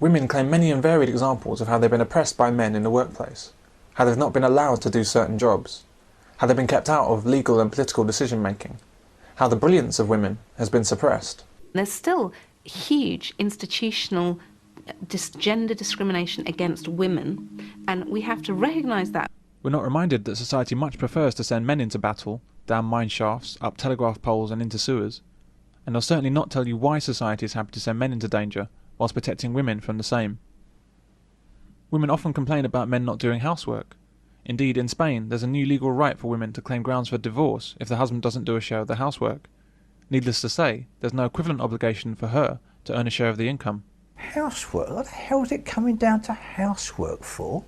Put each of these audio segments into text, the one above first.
Women claim many and varied examples of how they've been oppressed by men in the workplace, how they've not been allowed to do certain jobs, how they've been kept out of legal and political decision-making, how the brilliance of women has been suppressed. There's still huge institutional gender discrimination against women, and we have to recognise that. We're not reminded that society much prefers to send men into battle, down mine shafts, up telegraph poles and into sewers, and they'll certainly not tell you why society is happy to send men into danger whilst protecting women from the same. Women often complain about men not doing housework. Indeed, in Spain, there's a new legal right for women to claim grounds for divorce if the husband doesn't do a share of the housework. Needless to say, there's no equivalent obligation for her to earn a share of the income. Housework? What the hell is it coming down to housework for?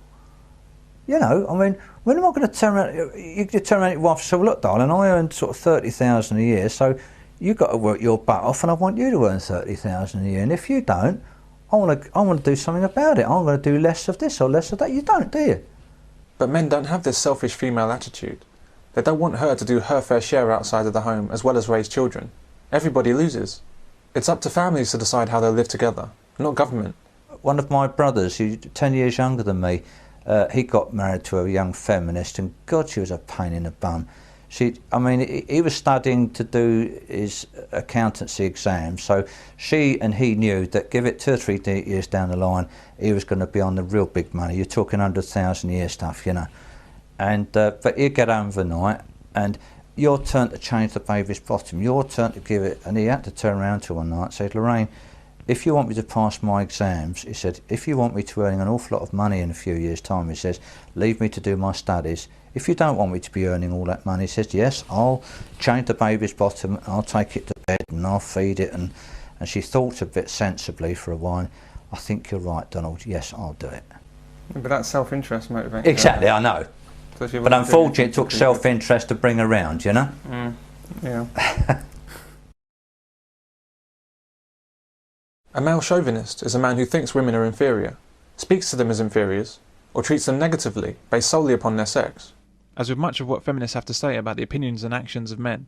You know, I mean, when am I going to turn around? You turn around to your wife and say, well, look, darling, I earn sort of 30,000 a year, so you've got to work your butt off, and I want you to earn 30,000 a year. And if you don't, I want to do something about it. I'm going to do less of this or less of that. You don't, do you? But men don't have this selfish female attitude. They don't want her to do her fair share outside of the home as well as raise children. Everybody loses. It's up to families to decide how they'll live together, not government. One of my brothers, who's 10 years younger than me, he got married to a young feminist, and God, she was a pain in the bum. He was studying to do his accountancy exams, so she and he knew that give it 2 or 3 years down the line, he was going to be on the real big money. You're talking 100,000 a year stuff, you know. And but he'd get home overnight, and your turn to change the baby's bottom, your turn to give it, and he had to turn around to her one night and say, Lorraine, if you want me to pass my exams, he said, if you want me to earning an awful lot of money in a few years' time, he says, leave me to do my studies. If you don't want me to be earning all that money, he says, yes, I'll change the baby's bottom, I'll take it to bed and I'll feed it. And she thought a bit sensibly for a while. I think you're right, Donald, yes, I'll do it. But that's self-interest motivated. Exactly, I know. So but unfortunately it took self-interest to bring her around, you know? Yeah. A male chauvinist is a man who thinks women are inferior, speaks to them as inferiors, or treats them negatively based solely upon their sex. As with much of what feminists have to say about the opinions and actions of men,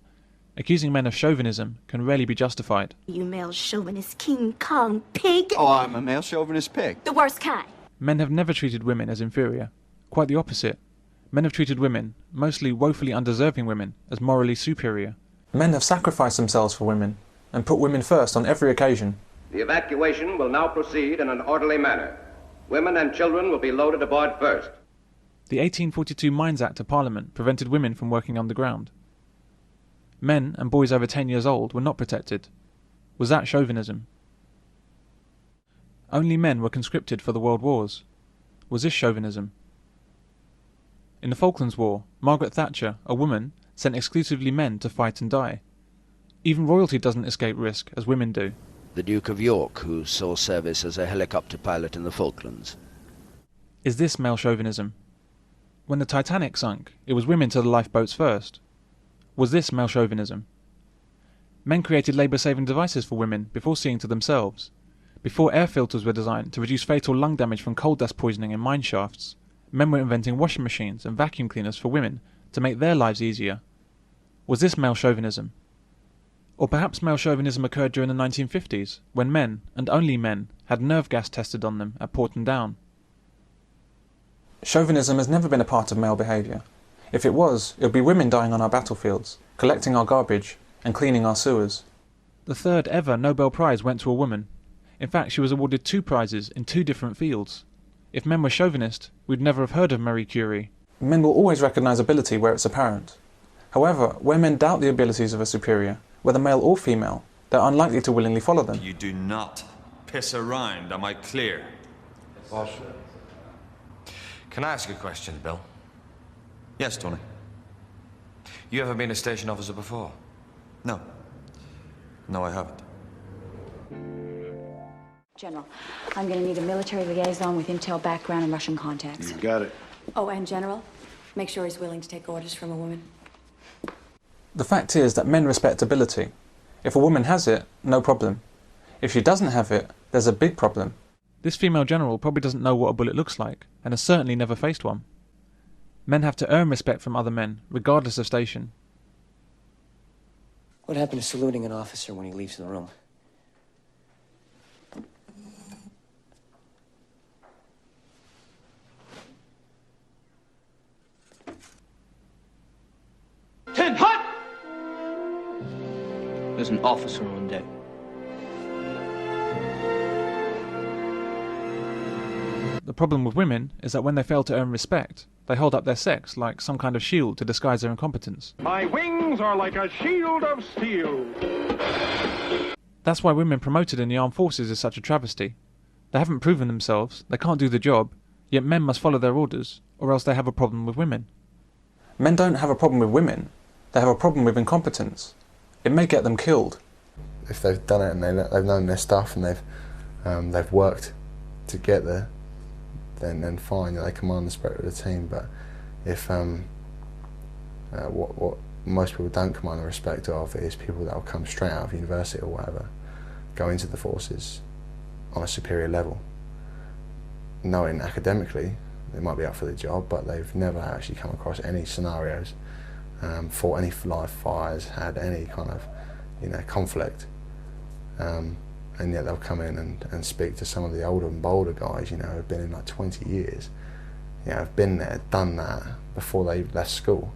accusing men of chauvinism can rarely be justified. You male chauvinist King Kong pig! Oh, I'm a male chauvinist pig. The worst kind. Men have never treated women as inferior. Quite the opposite. Men have treated women, mostly woefully undeserving women, as morally superior. Men have sacrificed themselves for women, and put women first on every occasion. The evacuation will now proceed in an orderly manner. Women and children will be loaded aboard first. The 1842 Mines Act of Parliament prevented women from working underground. Men and boys over 10 years old were not protected. Was that chauvinism? Only men were conscripted for the world wars. Was this chauvinism? In the Falklands War, Margaret Thatcher, a woman, sent exclusively men to fight and die. Even royalty doesn't escape risk, as women do. The Duke of York, who saw service as a helicopter pilot in the Falklands. Is this male chauvinism? When the Titanic sunk, it was women to the lifeboats first. Was this male chauvinism? Men created labour-saving devices for women before seeing to themselves. Before air filters were designed to reduce fatal lung damage from coal dust poisoning in mine shafts, men were inventing washing machines and vacuum cleaners for women to make their lives easier. Was this male chauvinism? Or perhaps male chauvinism occurred during the 1950s, when men, and only men, had nerve gas tested on them at Porton Down. Chauvinism has never been a part of male behaviour. If it was, it would be women dying on our battlefields, collecting our garbage, and cleaning our sewers. The third ever Nobel Prize went to a woman. In fact, she was awarded 2 prizes in 2 different fields. If men were chauvinist, we'd never have heard of Marie Curie. Men will always recognise ability where it's apparent. However, where men doubt the abilities of a superior, whether male or female, they're unlikely to willingly follow them. You do not piss around, am I clear? Boss. Can I ask a question, Bill? Yes, Tony. You ever been a station officer before? No. No, I haven't. General, I'm going to need a military liaison with intel background and Russian contacts. You got it. Oh, and General, make sure he's willing to take orders from a woman. The fact is that men respect ability. If a woman has it, no problem. If she doesn't have it, there's a big problem. This female general probably doesn't know what a bullet looks like, and has certainly never faced one. Men have to earn respect from other men, regardless of station. What happened to saluting an officer when he leaves the room? an officer on deck. The problem with women is that when they fail to earn respect, they hold up their sex like some kind of shield to disguise their incompetence. My wings are like a shield of steel. That's why women promoted in the armed forces is such a travesty. They haven't proven themselves, they can't do the job, yet men must follow their orders, or else they have a problem with women. Men don't have a problem with women, they have a problem with incompetence. It may get them killed. If they've done it and they've known their stuff and they've worked to get there, then fine, they command the spirit of the team. But if what most people don't command the respect of is people that will come straight out of university or whatever, go into the forces on a superior level, knowing academically they might be up for the job, but they've never actually come across any scenarios, fought any live fires, had any kind of conflict, and yet they'll come in and speak to some of the older and bolder guys, who've been in like 20 years, have been there, done that before they left school.